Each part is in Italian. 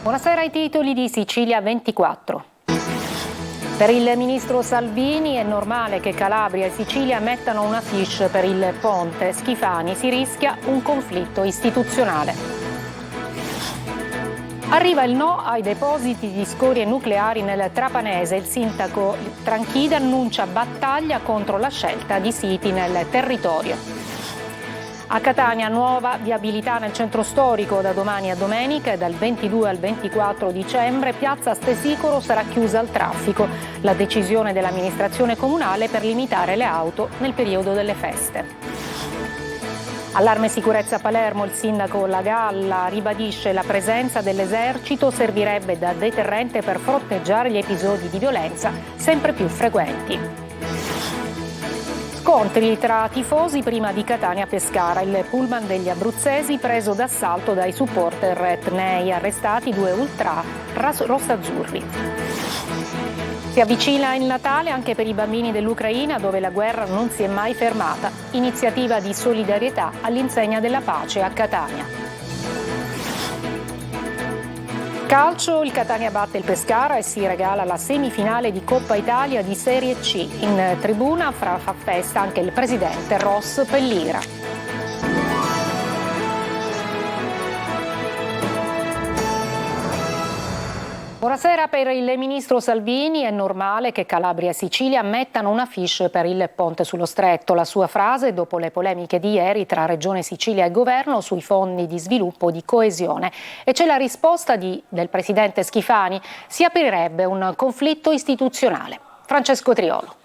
Buonasera ai titoli di Sicilia 24. Per il ministro Salvini è normale che Calabria e Sicilia mettano una fiche per il ponte. Schifani, si rischia un conflitto istituzionale. Arriva il no ai depositi di scorie nucleari nel Trapanese. Il sindaco Tranchida annuncia battaglia contro la scelta di siti nel territorio. A Catania nuova viabilità nel centro storico da domani a domenica e dal 22 al 24 dicembre piazza Stesicoro sarà chiusa al traffico. La decisione dell'amministrazione comunale per limitare le auto nel periodo delle feste. Allarme sicurezza a Palermo, il sindaco Lagalla ribadisce la presenza dell'esercito servirebbe da deterrente per fronteggiare gli episodi di violenza sempre più frequenti. Scontri tra tifosi prima di Catania-Pescara. Il pullman degli abruzzesi preso d'assalto dai supporter etnei. Arrestati 2 ultra rossazzurri. Si avvicina il Natale anche per i bambini dell'Ucraina, dove la guerra non si è mai fermata. Iniziativa di solidarietà all'insegna della pace a Catania. Calcio, il Catania batte il Pescara e si regala la semifinale di Coppa Italia di Serie C. In tribuna fa festa anche il presidente Ross Pellira. Buonasera. Per il ministro Salvini è normale che Calabria e Sicilia mettano una fiche per il ponte sullo Stretto. La sua frase dopo le polemiche di ieri tra Regione Sicilia e Governo sui fondi di sviluppo di coesione. E c'è la risposta del presidente Schifani: si aprirebbe un conflitto istituzionale. Francesco Triolo.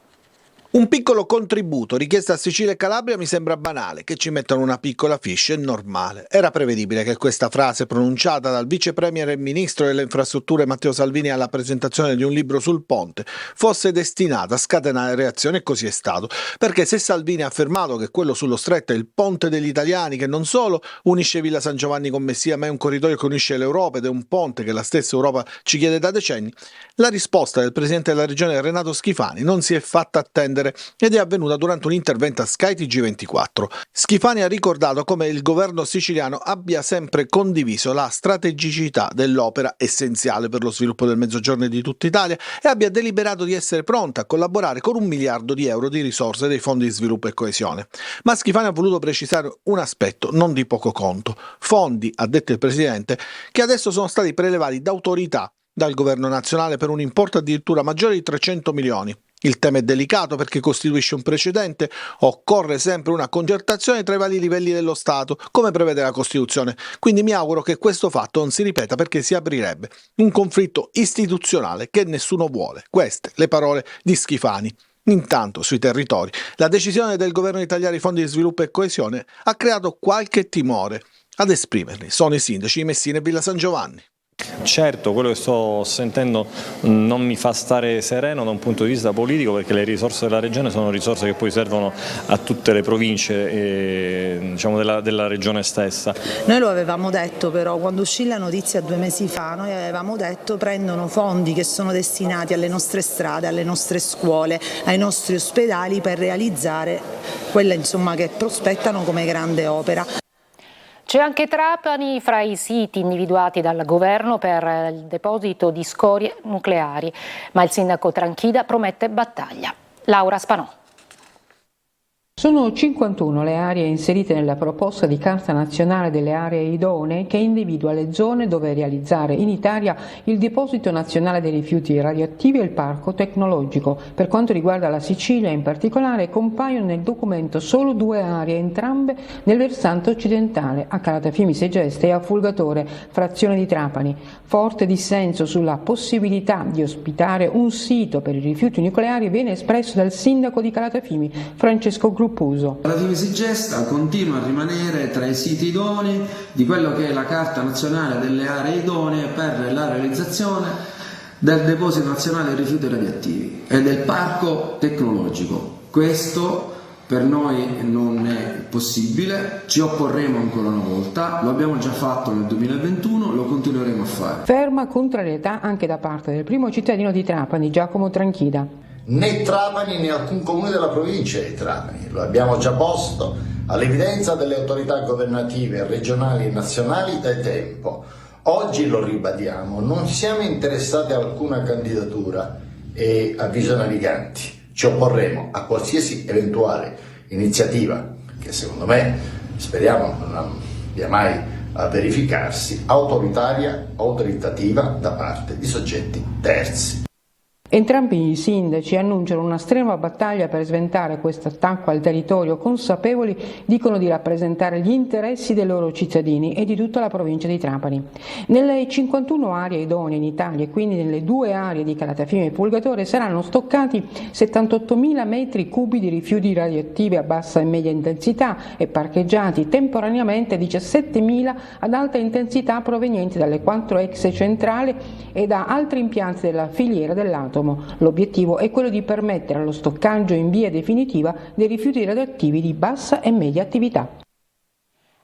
Un piccolo contributo richiesto a Sicilia e Calabria mi sembra banale, che ci mettano una piccola fiche è normale. Era prevedibile che questa frase pronunciata dal vice premier e ministro delle infrastrutture Matteo Salvini alla presentazione di un libro sul ponte fosse destinata a scatenare reazioni, e così è stato. Perché se Salvini ha affermato che quello sullo Stretto è il ponte degli italiani, che non solo unisce Villa San Giovanni con Messia, ma è un corridoio che unisce l'Europa ed è un ponte che la stessa Europa ci chiede da decenni, la risposta del presidente della regione Renato Schifani non si è fatta attendere ed è avvenuta durante un intervento a Sky TG24. Schifani ha ricordato come il governo siciliano abbia sempre condiviso la strategicità dell'opera, essenziale per lo sviluppo del Mezzogiorno e di tutta Italia, e abbia deliberato di essere pronta a collaborare con 1 miliardo di euro di risorse dei fondi di sviluppo e coesione. Ma Schifani ha voluto precisare un aspetto non di poco conto: fondi, ha detto il presidente, che adesso sono stati prelevati da autorità dal governo nazionale per un importo addirittura maggiore di 300 milioni. Il tema è delicato perché costituisce un precedente. Occorre sempre una concertazione tra i vari livelli dello Stato, come prevede la Costituzione. Quindi mi auguro che questo fatto non si ripeta, perché si aprirebbe un conflitto istituzionale che nessuno vuole. Queste le parole di Schifani. Intanto, sui territori, la decisione del governo di tagliare i fondi di sviluppo e coesione ha creato qualche timore. Ad esprimerli sono i sindaci di Messina e Villa San Giovanni. Certo, quello che sto sentendo non mi fa stare sereno da un punto di vista politico, perché le risorse della regione sono risorse che poi servono a tutte le province della regione stessa. Noi lo avevamo detto, però quando uscì la notizia 2 mesi fa, noi avevamo detto prendono fondi che sono destinati alle nostre strade, alle nostre scuole, ai nostri ospedali per realizzare quelle che prospettano come grande opera. C'è anche Trapani fra i siti individuati dal governo per il deposito di scorie nucleari, ma il sindaco Tranchida promette battaglia. Laura Spanò. Sono 51 le aree inserite nella proposta di Carta Nazionale delle Aree Idonee, che individua le zone dove realizzare in Italia il Deposito Nazionale dei Rifiuti Radioattivi e il Parco Tecnologico. Per quanto riguarda la Sicilia in particolare, compaiono nel documento solo 2 aree, entrambe nel versante occidentale, a Calatafimi Segeste e a Fulgatore, frazione di Trapani. Forte dissenso sulla possibilità di ospitare un sito per i rifiuti nucleari viene espresso dal sindaco di Calatafimi, Francesco Gruppuso. Calatafimi Segesta continua a rimanere tra i siti idonei di quello che è la Carta Nazionale delle Aree Idonee per la realizzazione del Deposito Nazionale dei Rifiuti Radioattivi e del Parco Tecnologico. Questo per noi non è possibile, ci opporremo ancora una volta, lo abbiamo già fatto nel 2021, lo continueremo a fare. Ferma contrarietà anche da parte del primo cittadino di Trapani, Giacomo Tranchida. Né Trapani né alcun comune della provincia di Trapani, lo abbiamo già posto all'evidenza delle autorità governative regionali e nazionali da tempo. Oggi lo ribadiamo, non siamo interessati a alcuna candidatura e a visioni naviganti. Ci opporremo a qualsiasi eventuale iniziativa che secondo me, speriamo, non abbia mai a verificarsi, autoritativa da parte di soggetti terzi. Entrambi i sindaci annunciano una strenua battaglia per sventare questo attacco al territorio, consapevoli, dicono, di rappresentare gli interessi dei loro cittadini e di tutta la provincia di Trapani. Nelle 51 aree idonee in Italia e quindi nelle 2 aree di Calatafimi e Purgatorio saranno stoccati 78.000 metri cubi di rifiuti radioattivi a bassa e media intensità e parcheggiati temporaneamente 17.000 ad alta intensità provenienti dalle 4 ex centrali e da altri impianti della filiera dell'atomo. L'obiettivo è quello di permettere lo stoccaggio in via definitiva dei rifiuti radioattivi di bassa e media attività.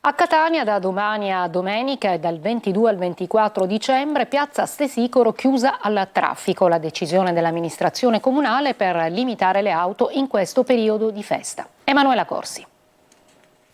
A Catania da domani a domenica e dal 22 al 24 dicembre piazza Stesicoro chiusa al traffico. La decisione dell'amministrazione comunale per limitare le auto in questo periodo di festa. Emanuela Corsi.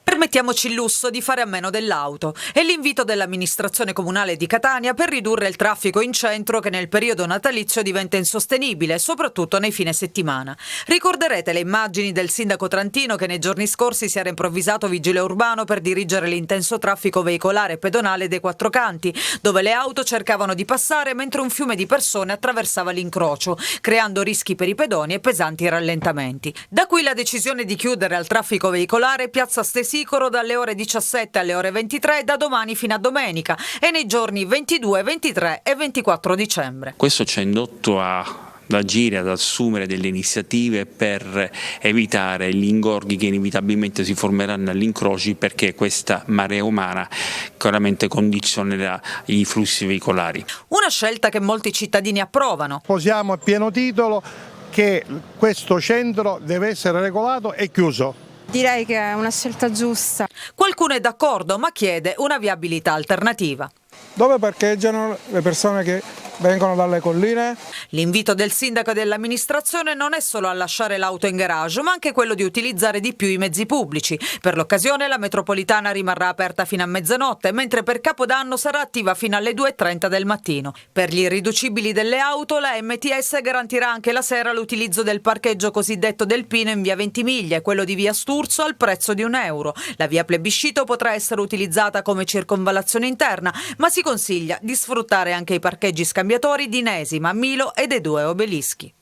Permettiamoci il lusso di fare a meno dell'auto. È l'invito dell'amministrazione comunale di Catania per ridurre il traffico in centro che nel periodo natalizio diventa insostenibile, soprattutto nei fine settimana. Ricorderete le immagini del sindaco trantino che nei giorni scorsi si era improvvisato vigile urbano per dirigere l'intenso traffico veicolare e pedonale dei quattro canti, dove le auto cercavano di passare mentre un fiume di persone attraversava l'incrocio, creando rischi per i pedoni e pesanti rallentamenti. Da qui la decisione di chiudere al traffico veicolare piazza Stesicoro dalle ore 17 alle ore 23 da domani fino a domenica e nei giorni 22, 23 e 24 dicembre. Questo ci ha indotto ad agire, ad assumere delle iniziative per evitare gli ingorghi che inevitabilmente si formeranno agli incroci, perché questa marea umana chiaramente condizionerà i flussi veicolari. Una scelta che molti cittadini approvano. Posiamo a pieno titolo che questo centro deve essere regolato e chiuso. Direi che è una scelta giusta. Qualcuno è d'accordo, ma chiede una viabilità alternativa. Dove parcheggiano le persone che vengono dalle colline? L'invito del sindaco e dell'amministrazione non è solo a lasciare l'auto in garage, ma anche quello di utilizzare di più i mezzi pubblici. Per l'occasione la metropolitana rimarrà aperta fino a mezzanotte, mentre per Capodanno sarà attiva fino alle 2:30 del mattino. Per gli irriducibili delle auto, la MTS garantirà anche la sera l'utilizzo del parcheggio cosiddetto del Pino in via Ventimiglia e quello di via Sturzo al prezzo di €1. La via Plebiscito potrà essere utilizzata come circonvallazione interna, ma si consiglia di sfruttare anche i parcheggi scambiatori di Nesima, Milo e dei 2 obelischi.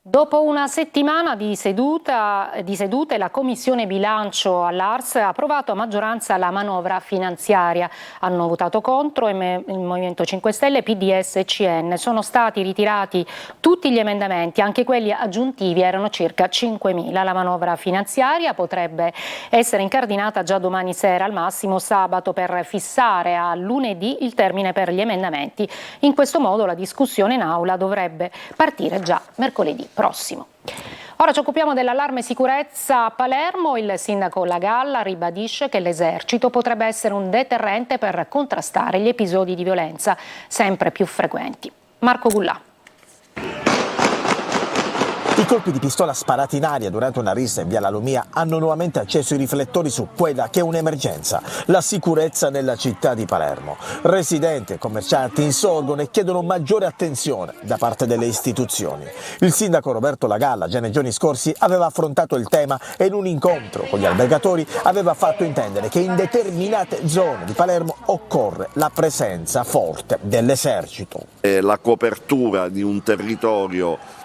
Dopo una settimana di sedute, la Commissione Bilancio all'Ars ha approvato a maggioranza la manovra finanziaria. Hanno votato contro il Movimento 5 Stelle, PDS e CN. Sono stati ritirati tutti gli emendamenti, anche quelli aggiuntivi, erano circa 5.000. La manovra finanziaria potrebbe essere incardinata già domani sera, al massimo sabato, per fissare a lunedì il termine per gli emendamenti. In questo modo la discussione in aula dovrebbe partire già mercoledì prossimo. Ora ci occupiamo dell'allarme sicurezza a Palermo. Il sindaco La Galla ribadisce che l'esercito potrebbe essere un deterrente per contrastare gli episodi di violenza sempre più frequenti. Marco Gullà. I colpi di pistola sparati in aria durante una rissa in via La Lumia hanno nuovamente acceso i riflettori su quella che è un'emergenza, la sicurezza nella città di Palermo. Residenti e commercianti insorgono e chiedono maggiore attenzione da parte delle istituzioni. Il sindaco Roberto La Galla già nei giorni scorsi aveva affrontato il tema e in un incontro con gli albergatori aveva fatto intendere che in determinate zone di Palermo occorre la presenza forte dell'esercito. La copertura di un territorio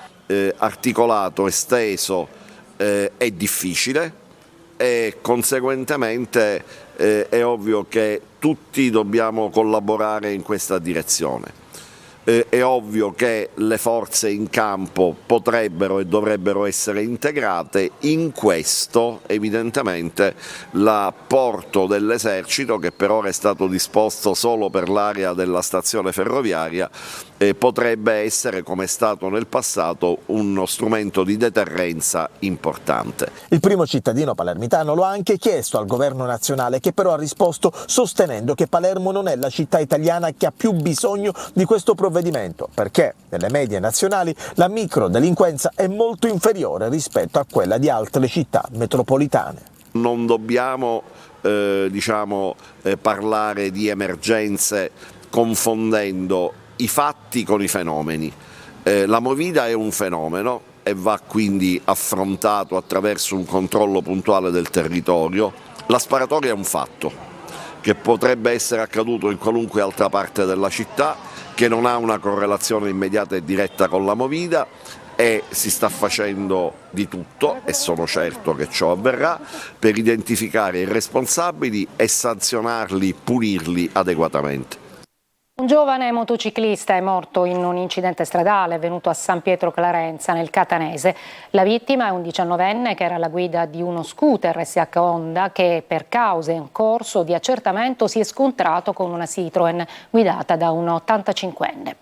articolato, esteso, è difficile e conseguentemente è ovvio che tutti dobbiamo collaborare in questa direzione. È ovvio che le forze in campo potrebbero e dovrebbero essere integrate. In questo evidentemente l'apporto dell'esercito, che per ora è stato disposto solo per l'area della stazione ferroviaria, potrebbe essere, come è stato nel passato, uno strumento di deterrenza importante. Il primo cittadino palermitano lo ha anche chiesto al governo nazionale, che però ha risposto sostenendo che Palermo non è la città italiana che ha più bisogno di questo provvedimento, perché nelle medie nazionali la microdelinquenza è molto inferiore rispetto a quella di altre città metropolitane. Non dobbiamo parlare di emergenze confondendo i fatti con i fenomeni. La movida è un fenomeno e va quindi affrontato attraverso un controllo puntuale del territorio. La sparatoria è un fatto che potrebbe essere accaduto in qualunque altra parte della città, che non ha una correlazione immediata e diretta con la movida, e si sta facendo di tutto, e sono certo che ciò avverrà, per identificare i responsabili e sanzionarli, punirli adeguatamente. Un giovane motociclista è morto in un incidente stradale avvenuto a San Pietro Clarenza, nel Catanese. La vittima è un 19enne che era alla guida di uno scooter SH Honda che, per cause in corso di accertamento, si è scontrato con una Citroen guidata da un 85enne.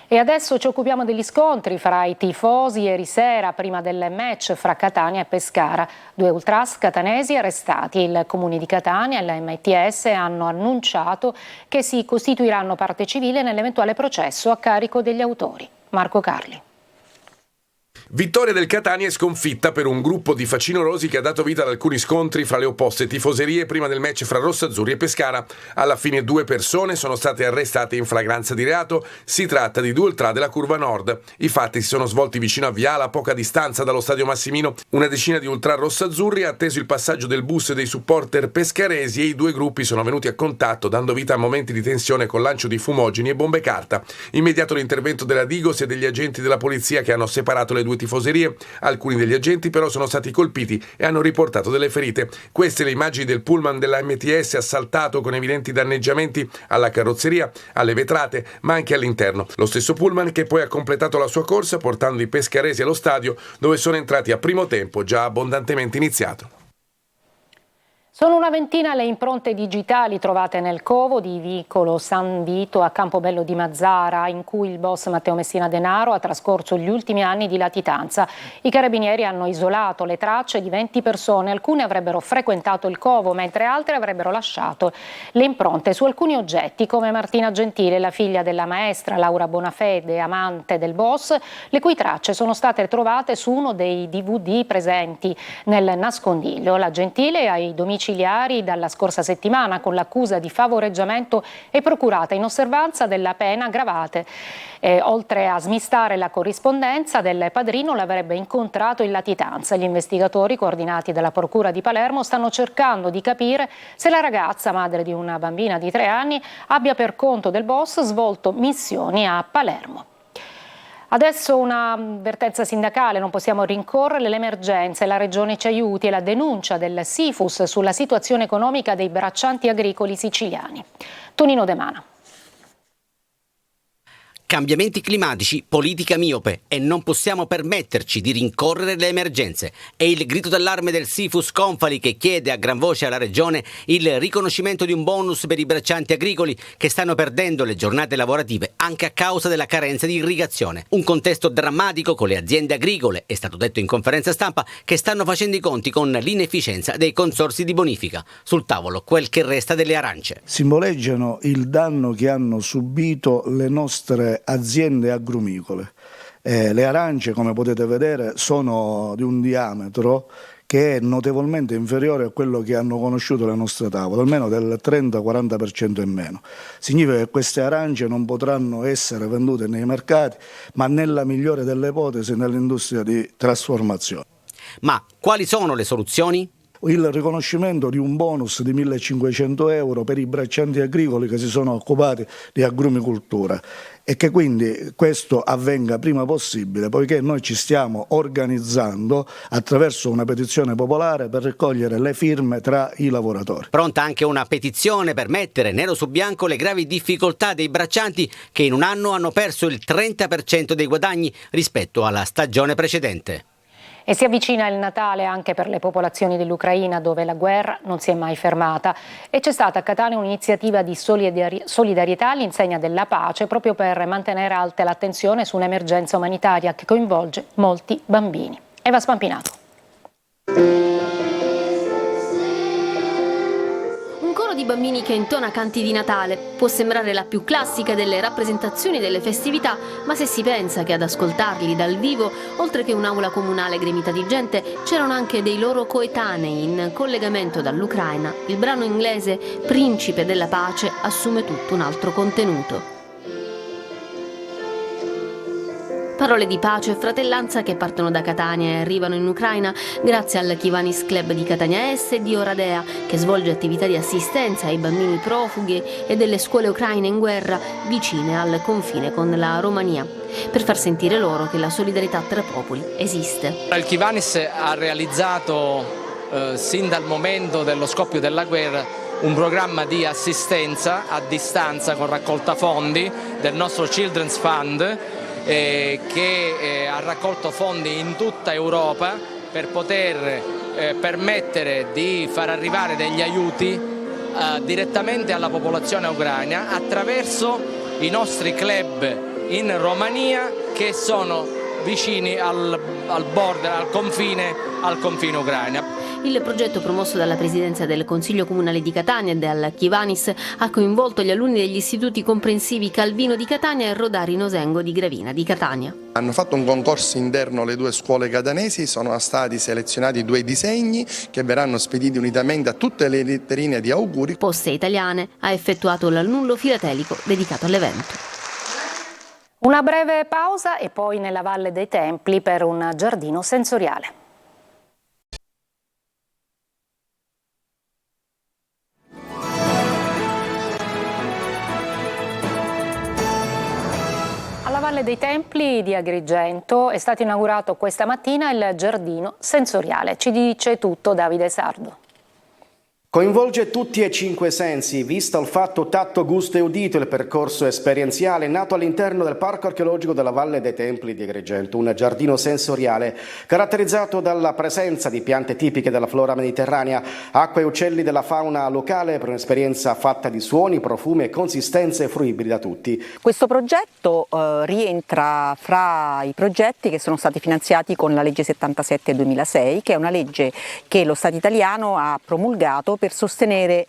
E adesso ci occupiamo degli scontri fra i tifosi ieri sera prima del match fra Catania e Pescara. 2 ultras catanesi arrestati. Il Comune di Catania e la MTS hanno annunciato che si costituiranno parte civile nell'eventuale processo a carico degli autori. Marco Carli. Vittoria del Catania e sconfitta per un gruppo di facinorosi che ha dato vita ad alcuni scontri fra le opposte tifoserie prima del match fra Rossazzurri e Pescara. Alla fine 2 persone sono state arrestate in flagranza di reato. Si tratta di 2 ultra della Curva Nord. I fatti si sono svolti vicino a Viala, a poca distanza dallo Stadio Massimino. Una decina di ultra rossazzurri ha atteso il passaggio del bus dei supporter pescaresi e i 2 gruppi sono venuti a contatto, dando vita a momenti di tensione con lancio di fumogeni e bombe carta. Immediato l'intervento della Digos e degli agenti della polizia che hanno separato le 2 tifoserie. Alcuni degli agenti però sono stati colpiti e hanno riportato delle ferite. Queste le immagini del pullman della MTS assaltato con evidenti danneggiamenti alla carrozzeria, alle vetrate, ma anche all'interno. Lo stesso pullman che poi ha completato la sua corsa portando i pescaresi allo stadio, dove sono entrati a primo tempo già abbondantemente iniziato. Sono una ventina le impronte digitali trovate nel covo di Vicolo San Vito a Campobello di Mazzara, in cui il boss Matteo Messina Denaro ha trascorso gli ultimi anni di latitanza. I carabinieri hanno isolato le tracce di 20 persone, alcune avrebbero frequentato il covo, mentre altre avrebbero lasciato le impronte su alcuni oggetti, come Martina Gentile, la figlia della maestra Laura Bonafede, amante del boss, le cui tracce sono state trovate su uno dei DVD presenti nel nascondiglio. La Gentile ai domiciliari dalla scorsa settimana con l'accusa di favoreggiamento e procurata in osservanza della pena aggravate. Oltre a smistare la corrispondenza del padrino, l'avrebbe incontrato in latitanza. Gli investigatori, coordinati dalla Procura di Palermo, stanno cercando di capire se la ragazza, madre di una bambina di 3 anni, abbia per conto del boss svolto missioni a Palermo. Adesso un'avvertenza sindacale: non possiamo rincorrere l'emergenza, la Regione ci aiuti, e la denuncia del SIFUS sulla situazione economica dei braccianti agricoli siciliani. Tonino De Mana. Cambiamenti climatici, politica miope e non possiamo permetterci di rincorrere le emergenze. È il grido d'allarme del SIFUS Confali, che chiede a gran voce alla Regione il riconoscimento di un bonus per i braccianti agricoli che stanno perdendo le giornate lavorative anche a causa della carenza di irrigazione. Un contesto drammatico con le aziende agricole, è stato detto in conferenza stampa, che stanno facendo i conti con l'inefficienza dei consorzi di bonifica. Sul tavolo quel che resta delle arance. Simboleggiano il danno che hanno subito le nostre aziende agrumicole. Le arance, come potete vedere, sono di un diametro che è notevolmente inferiore a quello che hanno conosciuto le nostre tavole, almeno del 30-40% in meno. Significa che queste arance non potranno essere vendute nei mercati, ma nella migliore delle ipotesi nell'industria di trasformazione. Ma quali sono le soluzioni? Il riconoscimento di un bonus di 1.500 euro per i braccianti agricoli che si sono occupati di agrumicoltura, e che quindi questo avvenga prima possibile, poiché noi ci stiamo organizzando attraverso una petizione popolare per raccogliere le firme tra i lavoratori. Pronta anche una petizione per mettere nero su bianco le gravi difficoltà dei braccianti che in un anno hanno perso il 30% dei guadagni rispetto alla stagione precedente. E si avvicina il Natale anche per le popolazioni dell'Ucraina, dove la guerra non si è mai fermata. E c'è stata a Catania un'iniziativa di solidarietà all'insegna della pace, proprio per mantenere alta l'attenzione su un'emergenza umanitaria che coinvolge molti bambini. Eva Spampinato. Di bambini che intona canti di Natale. Può sembrare la più classica delle rappresentazioni delle festività, ma se si pensa che ad ascoltarli dal vivo, oltre che un'aula comunale gremita di gente, c'erano anche dei loro coetanei in collegamento dall'Ucraina, il brano inglese Principe della Pace assume tutto un altro contenuto. Parole di pace e fratellanza che partono da Catania e arrivano in Ucraina grazie al Kiwanis Club di Catania Est e di Oradea, che svolge attività di assistenza ai bambini profughi e delle scuole ucraine in guerra vicine al confine con la Romania, per far sentire loro che la solidarietà tra popoli esiste. Il Kiwanis ha realizzato sin dal momento dello scoppio della guerra un programma di assistenza a distanza con raccolta fondi del nostro Children's Fund, che ha raccolto fondi in tutta Europa per poter permettere di far arrivare degli aiuti direttamente alla popolazione ucraina attraverso i nostri club in Romania, che sono vicini al border, al confine ucraino. Il progetto, promosso dalla Presidenza del Consiglio Comunale di Catania e dal Kiwanis, ha coinvolto gli alunni degli istituti comprensivi Calvino di Catania e Rodari Nosengo di Gravina di Catania. Hanno fatto un concorso interno alle due scuole catanesi, sono stati selezionati 2 disegni che verranno spediti unitamente a tutte le letterine di auguri. Poste Italiane ha effettuato l'annullo filatelico dedicato all'evento. Una breve pausa e poi nella Valle dei Templi per un giardino sensoriale. Alla Valle dei Templi di Agrigento è stato inaugurato questa mattina il giardino sensoriale. Ci dice tutto Davide Sardo. Coinvolge tutti e 5 sensi, vista, olfatto, tatto, gusto e udito. Il percorso esperienziale nato all'interno del Parco Archeologico della Valle dei Templi di Agrigento, un giardino sensoriale caratterizzato dalla presenza di piante tipiche della flora mediterranea, acque e uccelli della fauna locale, per un'esperienza fatta di suoni, profumi e consistenze fruibili da tutti. Questo progetto rientra fra i progetti che sono stati finanziati con la legge 77/2006, che è una legge che lo Stato italiano ha promulgato per sostenere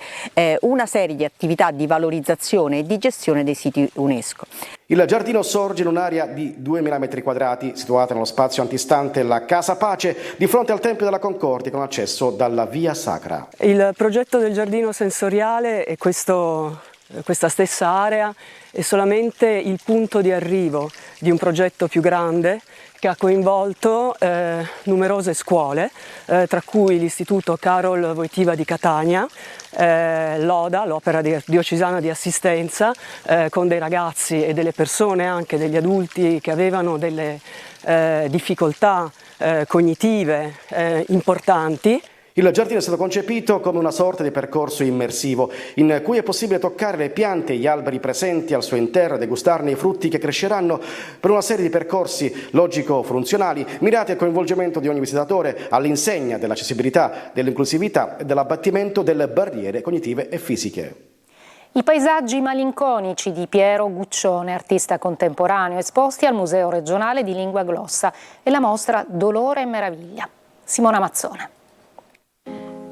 una serie di attività di valorizzazione e di gestione dei siti UNESCO. Il giardino sorge in un'area di 2000 metri quadrati, situata nello spazio antistante la Casa Pace, di fronte al Tempio della Concordia, con accesso dalla Via Sacra. Il progetto del giardino sensoriale è questa stessa area è solamente il punto di arrivo di un progetto più grande che ha coinvolto numerose scuole, tra cui l'Istituto Karol Wojtyła di Catania, l'ODA, l'Opera Diocesana di Assistenza, con dei ragazzi e delle persone, anche degli adulti, che avevano delle difficoltà cognitive importanti. Il giardino è stato concepito come una sorta di percorso immersivo, in cui è possibile toccare le piante e gli alberi presenti al suo interno e degustarne i frutti che cresceranno, per una serie di percorsi logico-funzionali mirati al coinvolgimento di ogni visitatore, all'insegna dell'accessibilità, dell'inclusività e dell'abbattimento delle barriere cognitive e fisiche. I paesaggi malinconici di Piero Guccione, artista contemporaneo, esposti al Museo Regionale di Lingua Glossa, e la mostra Dolore e Meraviglia. Simona Mazzone.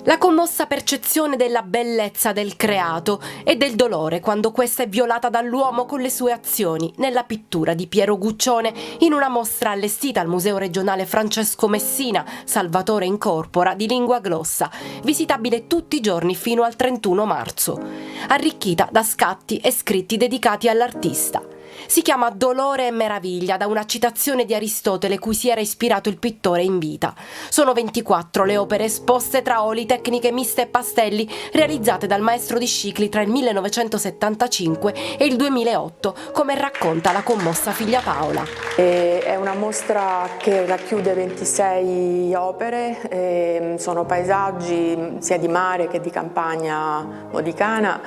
La commossa percezione della bellezza del creato e del dolore quando questa è violata dall'uomo con le sue azioni, nella pittura di Piero Guccione, in una mostra allestita al Museo Regionale Francesco Messina, Salvatore Incorpora di Lingua Glossa, visitabile tutti i giorni fino al 31 marzo, arricchita da scatti e scritti dedicati all'artista. Si chiama Dolore e Meraviglia, da una citazione di Aristotele cui si era ispirato il pittore in vita. Sono 24 le opere esposte tra oli, tecniche miste e pastelli, realizzate dal maestro di Scicli tra il 1975 e il 2008, come racconta la commossa figlia Paola. È una mostra che racchiude 26 opere, sono paesaggi sia di mare che di campagna modicana,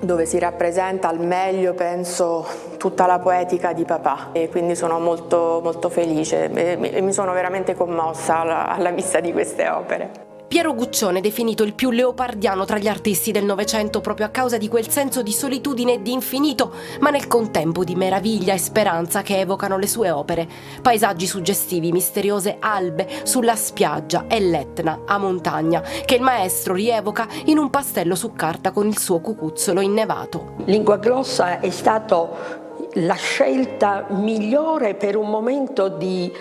dove si rappresenta al meglio, penso, tutta la poetica di papà, e quindi sono molto, molto felice e mi sono veramente commossa alla vista di queste opere. Piero Guccione, definito il più leopardiano tra gli artisti del Novecento proprio a causa di quel senso di solitudine e di infinito, ma nel contempo di meraviglia e speranza che evocano le sue opere. Paesaggi suggestivi, misteriose albe sulla spiaggia e l'Etna a montagna, che il maestro rievoca in un pastello su carta con il suo cucuzzolo innevato. Lingua Glossa è stato la scelta migliore per un momento di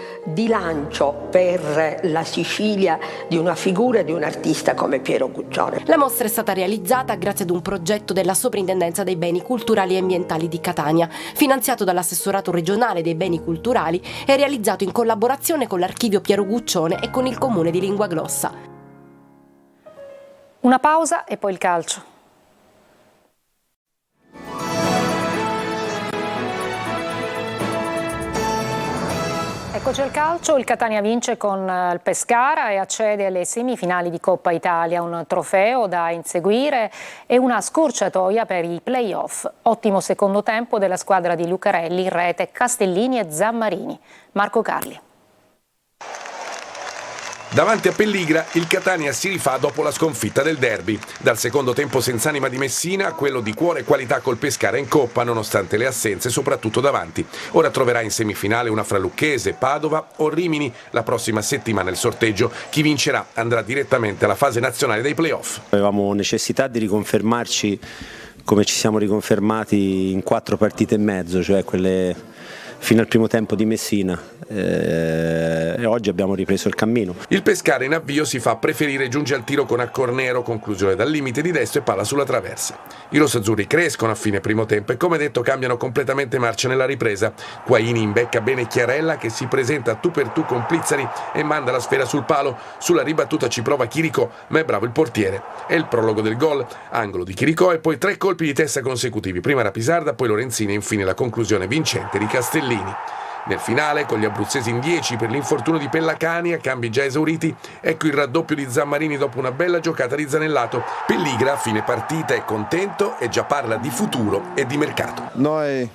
lancio per la Sicilia di una figura, di un artista come Piero Guccione. La mostra è stata realizzata grazie ad un progetto della Soprintendenza dei Beni Culturali e Ambientali di Catania, finanziato dall'Assessorato regionale dei Beni Culturali e realizzato in collaborazione con l'Archivio Piero Guccione e con il Comune di Lingua Glossa. Una pausa e poi il calcio. Eccoci al calcio, il Catania vince con il Pescara e accede alle semifinali di Coppa Italia, un trofeo da inseguire e una scorciatoia per i play-off. Ottimo secondo tempo della squadra di Lucarelli, in rete Castellini e Zammarini. Marco Carli. Davanti a Pelligra il Catania si rifà dopo la sconfitta del derby. Dal secondo tempo senza anima di Messina a quello di cuore e qualità col Pescara in Coppa nonostante le assenze soprattutto davanti. Ora troverà in semifinale una fra Lucchese, Padova o Rimini la prossima settimana il sorteggio. Chi vincerà andrà direttamente alla fase nazionale dei playoff. Avevamo necessità di riconfermarci come ci siamo riconfermati in 4 partite e mezzo, cioè quelle fino al primo tempo di Messina, e oggi abbiamo ripreso il cammino. Il Pescara in avvio si fa preferire, giunge al tiro con Accornero, conclusione dal limite di destro e palla sulla traversa. I rossazzurri crescono a fine primo tempo e come detto cambiano completamente marcia nella ripresa. Guaini imbecca bene Chiarella che si presenta tu per tu con Plizzari e manda la sfera sul palo. Sulla ribattuta ci prova Chiricò, ma è bravo il portiere. È il prologo del gol, angolo di Chiricò e poi 3 colpi di testa consecutivi, prima Rapisarda, poi Lorenzini e infine la conclusione vincente di Castellini. Nel finale, con gli abruzzesi in 10 per l'infortunio di Pellacani a cambi già esauriti, ecco il raddoppio di Zammarini dopo una bella giocata di Zanellato. Pelligra a fine partita è contento e già parla di futuro e di mercato. Noi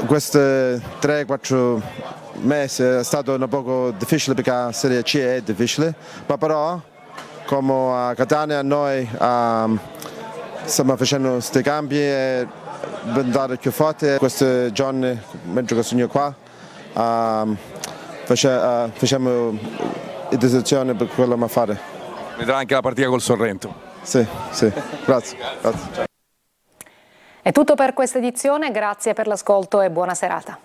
questi 3-4 mesi è stato un po' difficile perché la Serie C è difficile, ma però come a Catania noi stiamo facendo questi cambi e diventare più forte. Questi giorni, mentre che sono qua, facciamo le decisioni per quello da fare. Vedrà anche la partita col Sorrento. Sì, grazie. È tutto per questa edizione, grazie per l'ascolto e buona serata.